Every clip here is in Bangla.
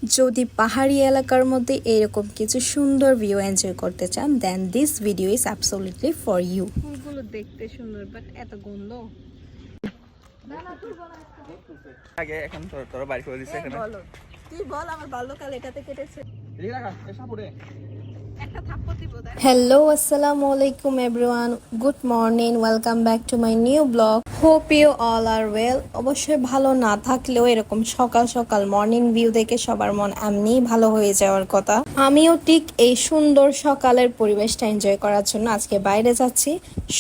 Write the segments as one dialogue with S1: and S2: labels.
S1: যদি পাহাড়ি এলাকার মধ্যে এরকম কিছু সুন্দর ভিউ এনজয় করতে চান then this video is absolutely for you. ফুলগুলো দেখতে সুন্দর বাট এত গন্ধ।
S2: আগে এখন তোর বাড়ি করে দিছে এখানে।
S1: বলো তুই বল আমার বাল্যকাল এটাতে কেটেছে।
S2: এই রাখা এসা পড়ে
S1: Hello, assalamu alaikum everyone. Good morning. Welcome back to my new vlog. Hope you all are well. অবশ্যই ভালো না থাকলেও এরকম সকাল সকাল মর্নিং ভিউ দেখে সবার মন এমনিই ভালো হয়ে যাওয়ার কথা। আমিও ঠিক এই সুন্দর সকালের পরিবেশটা এনজয় করার জন্য আজকে বাইরে যাচ্ছি।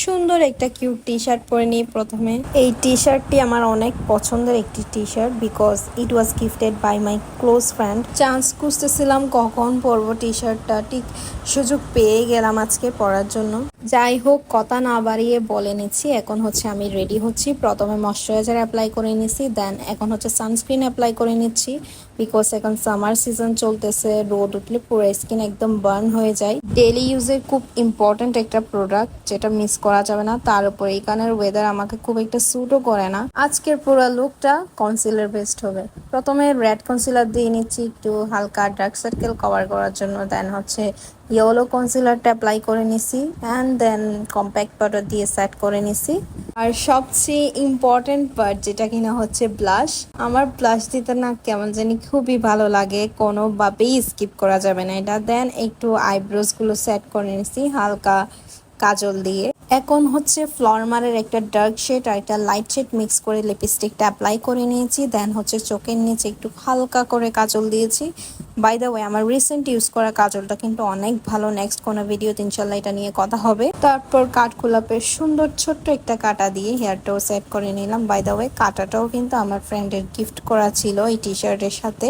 S1: সুন্দর একটা কিউট টি শার্ট পরে নিই প্রথমে। এই টি শার্টটি আমার অনেক পছন্দের একটি T shirt because it was gifted by my close friend. Chance খুঁজতেছিলাম কখন পরবো টি শার্টটা, ঠিক সুযোগ পেয়ে গেলাম আজকে পরার জন্য। যাই হোক কথা না বাড়িয়ে বলে নিচ্ছি এখন হচ্ছে আমি রেডি হচ্ছি। প্রথমে ময়শ্চারাইজার অ্যাপ্লাই করে নিচ্ছি, দেন এখন হচ্ছে সানস্ক্রিন অ্যাপ্লাই করে নিচ্ছি বিকজ এখন সামার সিজন চলতেছে, রোদ উঠলে পুরো স্কিন একদম বার্ন হয়ে যায়। ডেইলি ইউজের খুব ইম্পর্টেন্ট একটা প্রোডাক্ট যেটা মিস করা যাবে না। তার উপর এখানের ওয়েদার আমাকে খুব একটা স্যুটও করে না। আজকের পুরো লুকটা কনসিলার বেস্ট হবে। প্রথমে রেড কনসিলার দিয়ে নিচ্ছি একটু হালকা ডার্ক সার্কেল কভার করার জন্য, দেন হচ্ছে ইয়েলো কনসিলারটা অ্যাপ্লাই করে নিছি অ্যান্ড দেন কম্প্যাক্ট পাউডার দিয়ে সেট করে নিছি। আর সবচেয়ে ইম্পর্টেন্ট পার্ট যেটা কিনা হচ্ছে ব্লাশ। আমার ব্লাশ দিতে না কেমন জানি খুবই ভালো লাগে, কোনোভাবেই স্কিপ করা যাবে না এটা। দেন একটু আইব্রোজ গুলো সেট করে নিছি হালকা কাজল দিয়ে। এখন হচ্ছে ফ্লরমারের একটা ডার্ক শেড আর একটা লাইট শেড মিক্স করে লিপস্টিকটা অ্যাপ্লাই করে নিয়েছি। দেন হচ্ছে চোখের নিচে একটু হালকা করে কাজল দিয়েছি। বাই দ্য ওয়ে আমার রিসেন্ট ইউজ করা কাজলটা কিন্তু অনেক ভালো। নেক্সট কোনো ভিডিওতে ইনশাল্লাহ এটা নিয়ে কথা হবে। তারপর কাঠগোলাপের সুন্দর ছোট্ট একটা কাটা দিয়ে হেয়ারটাও সেট করে নিলাম। বাই দ্য ওয়ে কাটাটাও কিন্তু আমার ফ্রেন্ডের গিফট করা ছিল এই টি শার্টের সাথে।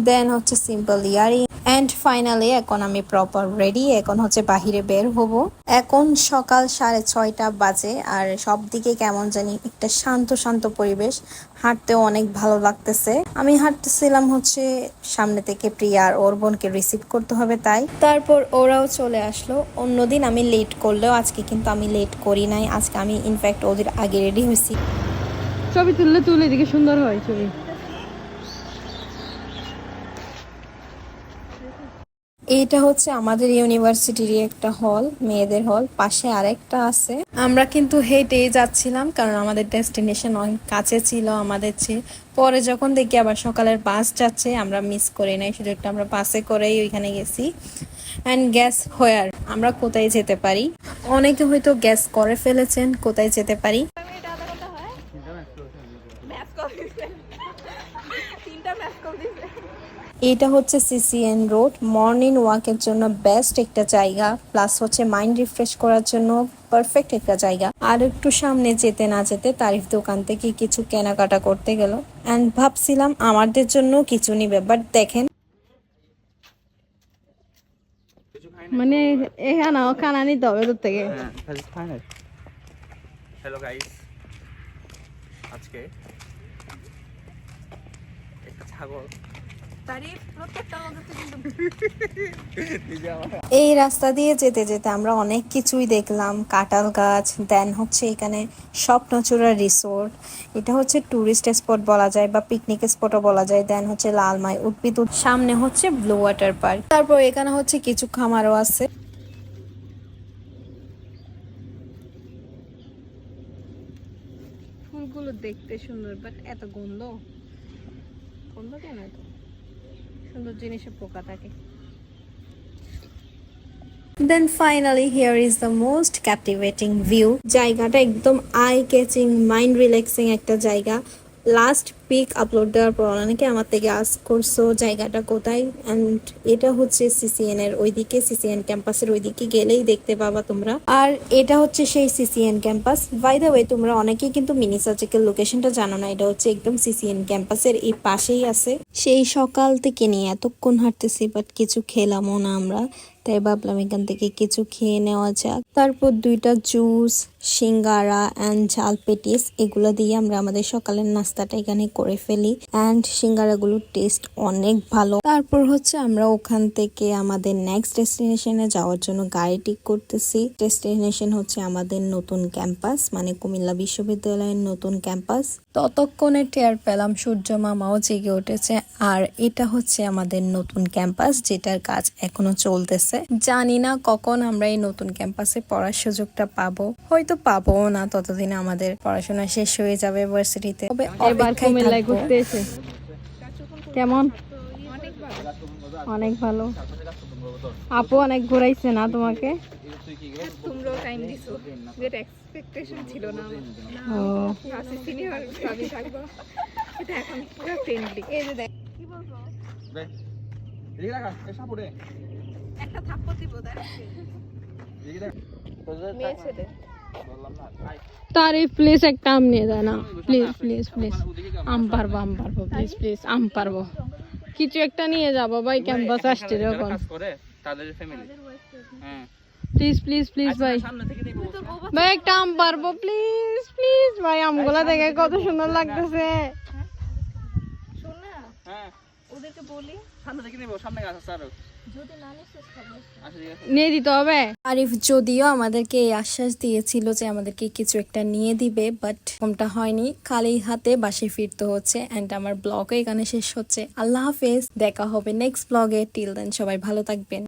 S1: দেন হচ্ছে সিম্পল ইয়ারিং অ্যান্ড ফাইনালি এখন আমি প্রপার রেডি। এখন হচ্ছে বাহিরে বের হব। এখন সকাল 6:30 বাজে আর সব দিকে কেমন জানি একটা শান্ত শান্ত পরিবেশ, হাঁটতেও অনেক ভালো লাগতেছে। আমি হাঁটতেছিলাম হচ্ছে সামনে থেকে প্রিয়া আর ওর বোনকে রিসিভ করতে হবে তাই। তারপর ওরাও চলে আসলো। অন্যদিন আমি লেট করলেও আজকে কিন্তু আমি লেট করি নাই। আজকে আমি ইনফ্যাক্ট ওদের আগে রেডি হয়েছি।
S3: ছবি তুললে এদিকে সুন্দর হয় ছবি।
S1: এইটা হচ্ছে আমাদের ইউনিভার্সিটির একটা হল, মেয়েদের হল। পাশে আরেকটা আছে। আমরা কিন্তু হেঁটেই যাচ্ছিলাম কারণ আমাদের ডেস্টিনেশন অনেক কাছে ছিল আমাদের চেয়ে। পরে যখন দেখি আবার সকালের বাস যাচ্ছে আমরা মিস করি নাই সুযোগটা, আমরা বাসে করেই ওইখানে গেছি। অ্যান্ড গ্যাস হোয়ার আমরা কোথায় যেতে পারি, অনেকে হয়তো গ্যাস করে ফেলেছেন কোথায় যেতে পারি। এটা হচ্ছে সিসিএন রোড। মর্নিং ওয়াকের জন্য বেস্ট একটা জায়গা, প্লাস হচ্ছে মাইন্ড রিফ্রেশ করার জন্য পারফেক্ট একটা জায়গা। আর একটু সামনে যেতে না যেতে তারিফ দোকান থেকে কিছু কেনাকাটা করতে গেল অ্যান্ড ভাবছিলাম আমাদের জন্য কিছু নিবে, বাট দেখেন
S3: মানে এখানে খানা নিতে হবে তোর থেকে।
S2: হ্যালো গাইস, আজকে একটা ছাগল
S1: এই রাস্তা দিয়ে যেতে যেতে আমরা অনেক কিছুই দেখলাম। কাঁঠাল গাছ, দেন হচ্ছে এখানে স্বপ্নচূড়া রিসোর্ট, এটা হচ্ছে টুরিস্ট স্পট বলা যায় বা পিকনিক স্পটও বলা যায়। দেন হচ্ছে লালমাই উদ্ভিদ, সামনে হচ্ছে ব্লু ওয়াটার পার্ক। তারপর এখানে হচ্ছে কিছু খামারও আছে।
S3: ফুলগুলো দেখতে সুন্দর বাট এত গন্ধ কেন? এত সুন্দর জিনিসে পোকা থাকে।
S1: Then finally here is the most captivating view. জায়গাটা একদম আই ক্যাচিং, মাইন্ড রিল্যাক্সিং একটা জায়গা। লাস্ট পিক আপলোড দেওয়ার পর অনেকে আমার থেকে আস্ক করছো জায়গাটা কোথায়, অ্যান্ড এটা হচ্ছে সিসিএন এর ওইদিকে, সিসিএন ক্যাম্পাসের ওইদিকে গেলেই দেখতে পাবা তোমরা। আর এটা হচ্ছে সেই CCN campus. By the way তোমরা অনেকেই কিন্তু মিনি সার্জিক্যাল লোকেশনটা জানো না, এটা হচ্ছে একদম সিসিএন ক্যাম্পাসের এই পাশেই আছে। সেই সকাল থেকে নিয়ে এতক্ষণ হাঁটতেছি বাট কিছু খেলামও না আমরা, তাই ভাবলাম এখান থেকে কিছু খেয়ে নেওয়া যাক। তারপর 2টা জুস, সিঙ্গারা অ্যান্ড ঝাল পেটিস এগুলো দিয়ে আমরা আমাদের সকালের নাস্তাটা এখানে করে ফেলি অ্যান্ড সিঙ্গারাগুলোর টেস্ট অনেক ভালো। তারপর হচ্ছে আমরা ওখান থেকে আমাদের নেক্সট ডেস্টিনেশনে যাওয়ার জন্য গাড়ি ঠিক করতেছি। ডেস্টিনেশন হচ্ছে আমাদের নতুন ক্যাম্পাস, মানে কুমিল্লা বিশ্ববিদ্যালয়ের নতুন ক্যাম্পাস। ততক্ষণে টের পেলাম সূর্য মামাও জেগে উঠেছে, আর এটা হচ্ছে আমাদের নতুন ক্যাম্পাস যেটার কাজ এখনো চলতেছে। জানি না কখন আমরা এই নতুন ক্যাম্পাসে পড়ার সুযোগটা পাবো, হয়তো পাবো না, ততদিনে আমাদের পড়াশোনা শেষ হয়ে যাবে ভার্সিটিতে। তবে
S3: এবার
S1: অপেক্ষায়
S3: কুমিল্লায়
S1: থাকবো।
S3: ঘুরতে এসে কেমন? অনেক ভালো। আপু অনেক ঘুরাইছে না তোমাকে?
S4: তোমরাও টাইম দিছো, যেটা এক্সপেকটেশন ছিল না আমার।
S3: ও
S4: ক্লাসে সিনিয়র ভাবি থাকবো, এটা এখন পুরো ফ্রেন্ডলি। এই যে দেখ, কি বলবো,
S2: এদিকে দেখা, এই সাপোর্টে
S4: একটা থাপ্পড় দিব দেখ।
S2: এদিকে দেখ,
S4: মেয়ে ছেলে
S2: বললাম না আই
S3: তারিফ প্লিজ একটা আম নিয়ে দেয় না, প্লিজ প্লিজ প্লিজ। আম পারবো প্লিজ প্লিজ, আম পারবো, কিছু একটা নিয়ে যাবো ভাই, ক্যাম্পাস আসছে যখন।
S2: কাজ করে তাদের ফ্যামিলি। হ্যাঁ
S3: প্লিজ প্লিজ প্লিজ ভাই,
S2: সামনে থেকে নিব।
S3: ভাই একটা আম পারবো প্লিজ প্লিজ ভাই, আমগুলা দেখে কত সুন্দর লাগতেছে।
S4: শোন না,
S2: হ্যাঁ
S4: ওদেরকে বলি
S2: সামনে থেকে নিব, সামনে গাছ আছে আরো।
S4: যদি না নিস খাবো।
S2: আচ্ছা ঠিক আছে।
S3: নিয়ে দিতে হবে।
S1: আরিফ যদিও আমাদেরকে এই আশ্বাস দিয়েছিল যে আমাদেরকে কিছু একটা নিয়ে দিবে, বাট ওমটা হয়নি। খালি হাতে বাসায় ফিরতে হচ্ছে। এন্ড আমার ব্লগও এখানে শেষ হচ্ছে। আল্লাহ হাফেজ, দেখা হবে নেক্সট ব্লগে। টিল দেন সবাই ভালো থাকবেন।